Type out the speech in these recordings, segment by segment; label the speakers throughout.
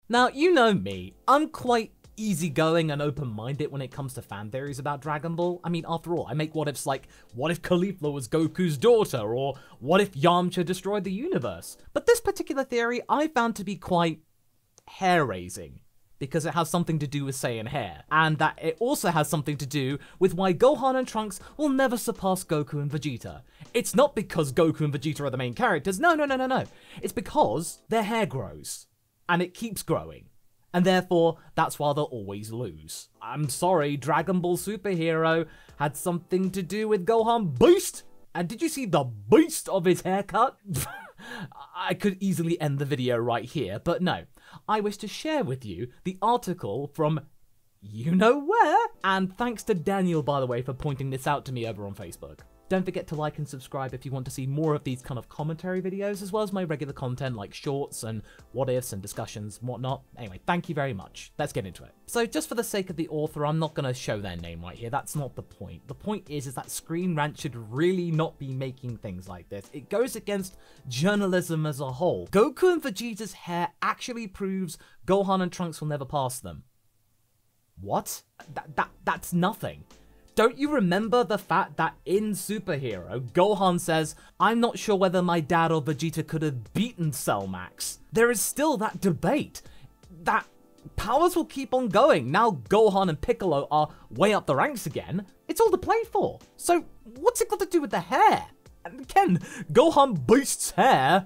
Speaker 1: Now, you know me, I'm quite easygoing and open-minded when it comes to fan theories about Dragon Ball. I mean, after all, I make what-ifs like, what if Caulifla was Goku's daughter, or what if Yamcha destroyed the universe? But this particular theory I found to be quite hair-raising, because it has something to do with Saiyan hair, and that it also has something to do with why Gohan and Trunks will never surpass Goku and Vegeta. It's not because Goku and Vegeta are the main characters, no. It's because their hair grows, and it keeps growing. And therefore, that's why they'll always lose. I'm sorry, Dragon Ball Superhero had something to do with Gohan Beast? And did you see the beast of his haircut? I could easily end the video right here, but no. I wish to share with you the article from you know where? And thanks to Daniel, by the way, for pointing this out to me over on Facebook. Don't forget to like and subscribe if you want to see more of these kind of commentary videos, as well as my regular content like shorts and what-ifs and discussions and whatnot. Anyway, thank you very much. Let's get into it. So just for the sake of the author, I'm not going to show their name right here. That's not the point. The point is that Screen Rant should really not be making things like this. It goes against journalism as a whole. Goku and Vegeta's hair actually proves Gohan and Trunks will never pass them. What? That's nothing. Don't you remember the fact that in Superhero, Gohan says, "I'm not sure whether my dad or Vegeta could have beaten Cell Max." There is still that debate. That powers will keep on going. Now Gohan and Piccolo are way up the ranks again. It's all to play for. So what's it got to do with the hair? And again, Gohan Beast's hair,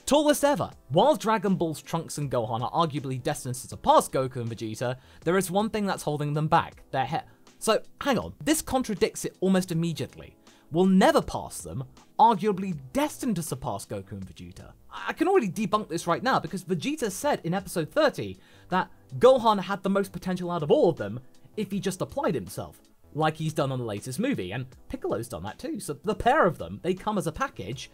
Speaker 1: tallest ever. While Dragon Ball's Trunks and Gohan are arguably destined to surpass Goku and Vegeta, there is one thing that's holding them back, their hair. So, hang on, this contradicts it almost immediately. We'll never pass them, arguably destined to surpass Goku and Vegeta. I can already debunk this right now because Vegeta said in episode 30 that Gohan had the most potential out of all of them if he just applied himself, like he's done on the latest movie, and Piccolo's done that too. So the pair of them, they come as a package.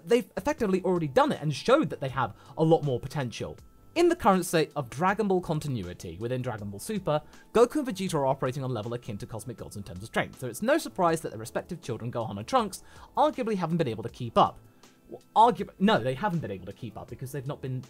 Speaker 1: They've effectively already done it and showed that they have a lot more potential. In the current state of Dragon Ball continuity within Dragon Ball Super, Goku and Vegeta are operating on a level akin to cosmic gods in terms of strength, so it's no surprise that their respective children, Gohan and Trunks, arguably haven't been able to keep up. No, they haven't been able to keep up because they've not been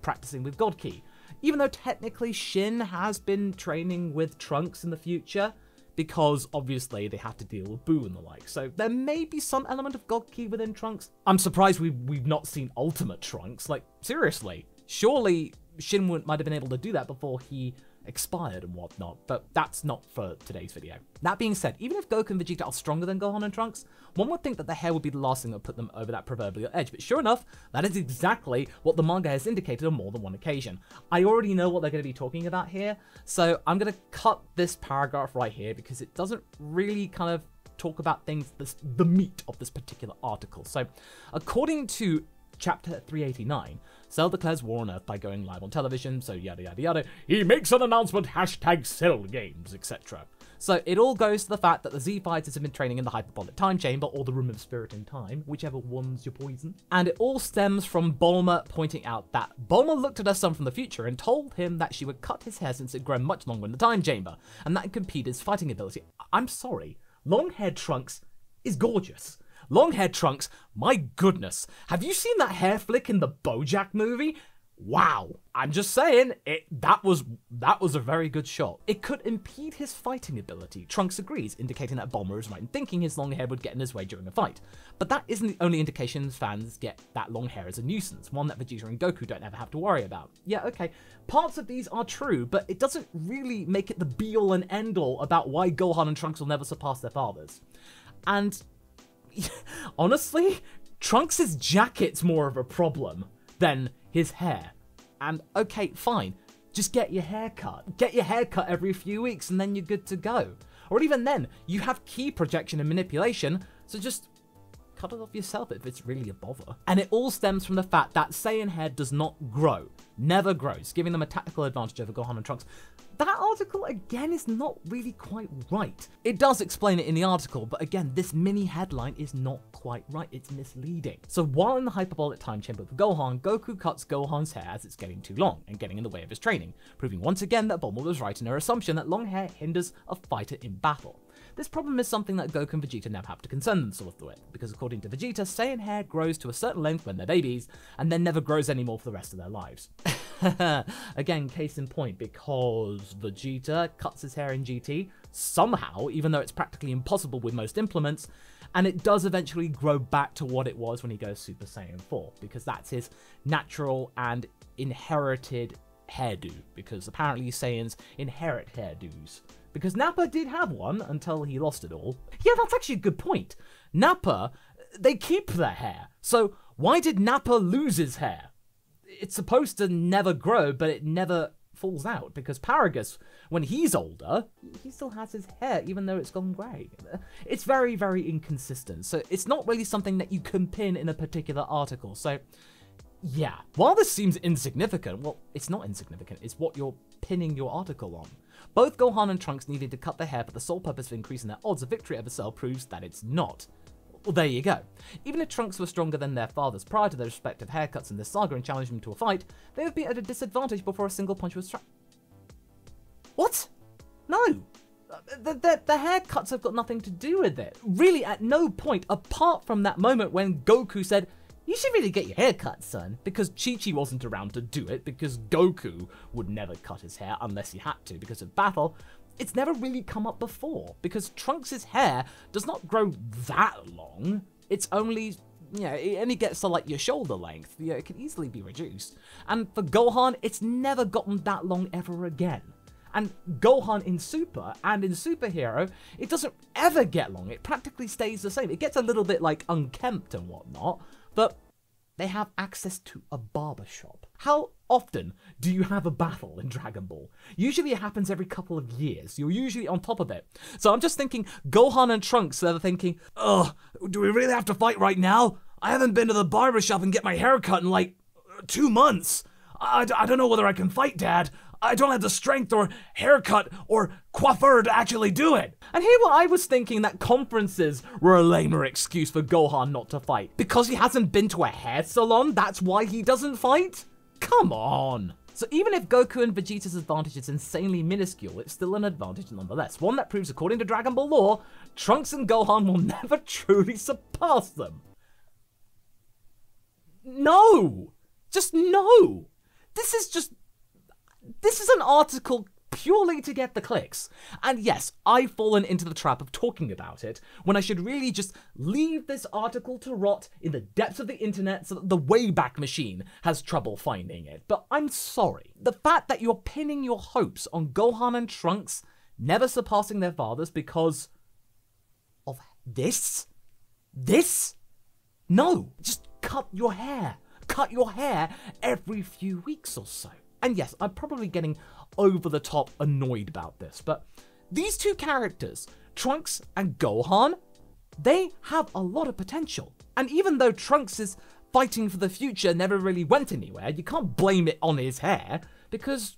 Speaker 1: practicing with God Ki. Even though technically Shin has been training with Trunks in the future, because obviously they have to deal with Boo and the like, so there may be some element of God Ki within Trunks. I'm surprised we've not seen Ultimate Trunks, like, seriously. Surely Shin might have been able to do that before he expired and whatnot, but that's not for today's video. That being said, even if Goku and Vegeta are stronger than Gohan and Trunks, one would think that the hair would be the last thing that would put them over that proverbial edge, but sure enough, that is exactly what the manga has indicated on more than one occasion. I already know what they're going to be talking about here, so I'm going to cut this paragraph right here because it doesn't really kind of talk about things, the meat of this particular article. So, according to Chapter 389, Cell declares war on Earth by going live on television, so yada yada yada. He makes an announcement, #Cell Games, etc. So it all goes to the fact that the Z Fighters have been training in the Hyperbolic Time Chamber, or the Room of Spirit and Time, whichever one's your poison. And it all stems from Bulma pointing out that Bulma looked at her son from the future and told him that she would cut his hair since it had grown much longer in the Time Chamber, and that could impede his fighting ability. I'm sorry, long-haired Trunks is gorgeous. Long-haired Trunks, my goodness, have you seen that hair flick in the BoJack movie? Wow, I'm just saying, that was a very good shot. It could impede his fighting ability, Trunks agrees, indicating that Bulma is right in thinking his long hair would get in his way during a fight. But that isn't the only indication fans get that long hair is a nuisance, one that Vegeta and Goku don't ever have to worry about. Yeah, okay, parts of these are true, but it doesn't really make it the be-all and end-all about why Gohan and Trunks will never surpass their fathers. And honestly, Trunks' jacket's more of a problem than his hair. And okay, fine, just get your hair cut. Get your hair cut every few weeks and then you're good to go. Or even then, you have ki projection and manipulation, so just cut it off yourself if it's really a bother. And it all stems from the fact that Saiyan hair does not grow, never grows, giving them a tactical advantage over Gohan and Trunks. That article, again, is not really quite right. It does explain it in the article, but again, this mini headline is not quite right. It's misleading. So while in the Hyperbolic Time Chamber with Gohan, Goku cuts Gohan's hair as it's getting too long and getting in the way of his training, proving once again that Bulma was right in her assumption that long hair hinders a fighter in battle. this problem is something that Goku and Vegeta never have to concern themselves with, because according to Vegeta, Saiyan hair grows to a certain length when they're babies, and then never grows anymore for the rest of their lives. Again, case in point, because Vegeta cuts his hair in GT, somehow, even though it's practically impossible with most implements, and it does eventually grow back to what it was when he goes Super Saiyan 4, because that's his natural and inherited hairdo, because apparently Saiyans inherit hairdos. Because Nappa did have one until he lost it all. Yeah, that's actually a good point. Nappa, they keep their hair, so why did Nappa lose his hair? It's supposed to never grow, but it never falls out, because Paragus, when he's older, he still has his hair, even though it's gone grey. It's very, very inconsistent, so it's not really something that you can pin in a particular article. So, yeah, while this seems insignificant, well, it's not insignificant, it's what you're pinning your article on. Both Gohan and Trunks needed to cut their hair for the sole purpose of increasing their odds of victory over Cell proves that it's not. Well, there you go. Even if Trunks were stronger than their fathers prior to their respective haircuts in this saga and challenged them to a fight, they would be at a disadvantage before a single punch was struck. What? No. The haircuts have got nothing to do with it. Really, at no point, apart from that moment when Goku said, "You should really get your hair cut, son," because Chi-Chi wasn't around to do it, because Goku would never cut his hair unless he had to because of battle. It's never really come up before, because Trunks' hair does not grow that long. It's only, it only gets to like your shoulder length. It can easily be reduced. And for Gohan, it's never gotten that long ever again. And Gohan in Super and in Super Hero, it doesn't ever get long. It practically stays the same. It gets a little bit like unkempt and whatnot, but they have access to a barbershop. How often do you have a battle in Dragon Ball? Usually it happens every couple of years. You're usually on top of it. So I'm just thinking, Gohan and Trunks, they're thinking, ugh, do we really have to fight right now? I haven't been to the barbershop and get my hair cut in like 2 months. I don't know whether I can fight, Dad. I don't have the strength or haircut or coiffure to actually do it. And here what I was thinking, that conferences were a lamer excuse for Gohan not to fight. Because he hasn't been to a hair salon, that's why he doesn't fight? Come on. So even if Goku and Vegeta's advantage is insanely minuscule, it's still an advantage nonetheless. One that proves, according to Dragon Ball lore, Trunks and Gohan will never truly surpass them. No! Just no! This is an article purely to get the clicks. And yes, I've fallen into the trap of talking about it when I should really just leave this article to rot in the depths of the internet so that the Wayback Machine has trouble finding it. But I'm sorry. The fact that you're pinning your hopes on Gohan and Trunks never surpassing their fathers because of this? This? No, just cut your hair. Cut your hair every few weeks or so. And yes, I'm probably getting over the top annoyed about this, but these two characters, Trunks and Gohan, they have a lot of potential. And even though Trunks' fighting for the future never really went anywhere, you can't blame it on his hair, because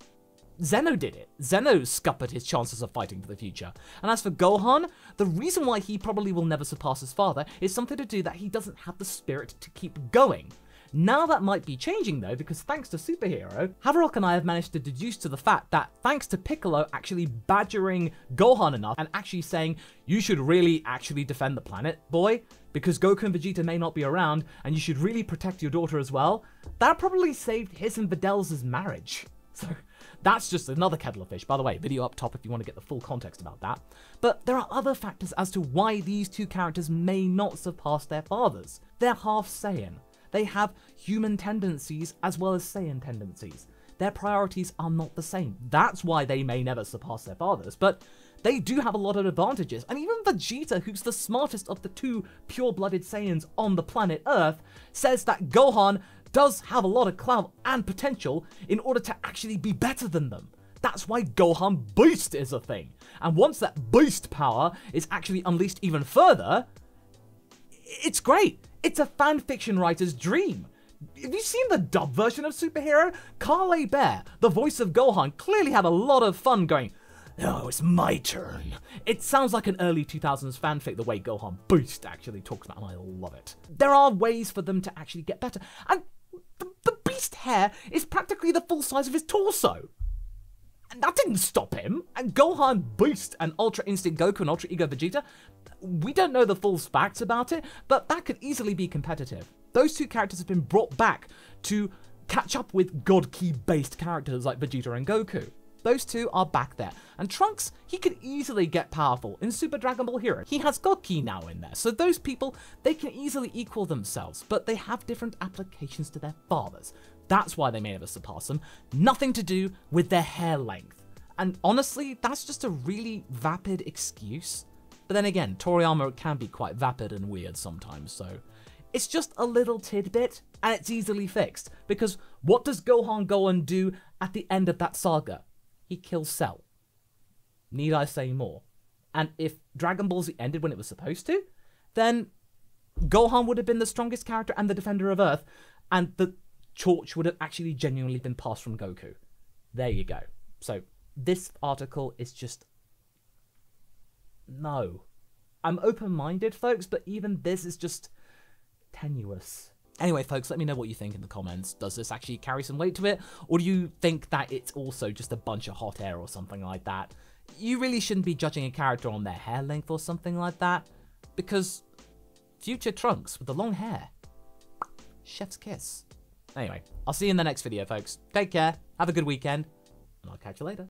Speaker 1: Zeno did it. Zeno scuppered his chances of fighting for the future. And as for Gohan, the reason why he probably will never surpass his father is something to do that he doesn't have the spirit to keep going. Now that might be changing though, because thanks to Super Hero, Haverock and I have managed to deduce to the fact that thanks to Piccolo actually badgering Gohan enough and actually saying, you should really actually defend the planet, boy, because Goku and Vegeta may not be around and you should really protect your daughter as well, that probably saved his and Videls' marriage. So that's just another kettle of fish. By the way, video up top if you want to get the full context about that. But there are other factors as to why these two characters may not surpass their fathers. They're half Saiyan. They have human tendencies as well as Saiyan tendencies. Their priorities are not the same. That's why they may never surpass their fathers, but they do have a lot of advantages. And even Vegeta, who's the smartest of the two pure-blooded Saiyans on the planet Earth, says that Gohan does have a lot of clout and potential in order to actually be better than them. That's why Gohan Beast is a thing. And once that Beast power is actually unleashed even further, it's great. It's a fanfiction writer's dream. Have you seen the dub version of Super Hero? Carly Bear, the voice of Gohan, clearly had a lot of fun going, "Oh, it's my turn." It sounds like an early 2000s fanfic the way Gohan Beast actually talks about, and I love it. There are ways for them to actually get better, and the Beast hair is practically the full size of his torso. And that didn't stop him. And Gohan, Beast, and Ultra Instinct Goku and Ultra Ego Vegeta, we don't know the full facts about it, but that could easily be competitive. Those two characters have been brought back to catch up with God Ki-based characters like Vegeta and Goku. Those two are back there. And Trunks, he could easily get powerful in Super Dragon Ball Hero. He has God Ki now in there, so those people, they can easily equal themselves, but they have different applications to their fathers. That's why they may never surpass them. Nothing to do with their hair length. And honestly, that's just a really vapid excuse. But then again, Toriyama can be quite vapid and weird sometimes, so it's just a little tidbit, and it's easily fixed. Because what does Gohan go and do at the end of that saga? He kills Cell. Need I say more? And if Dragon Ball Z ended when it was supposed to, then Gohan would have been the strongest character and the defender of Earth, and the torch would have actually genuinely been passed from Goku. There you go. So this article is just... no. I'm open-minded, folks, but even this is just tenuous. Anyway, folks, let me know what you think in the comments. Does this actually carry some weight to it? Or do you think that it's also just a bunch of hot air or something like that? You really shouldn't be judging a character on their hair length or something like that. Because future Trunks with the long hair. Chef's kiss. Anyway, I'll see you in the next video, folks. Take care, have a good weekend, and I'll catch you later.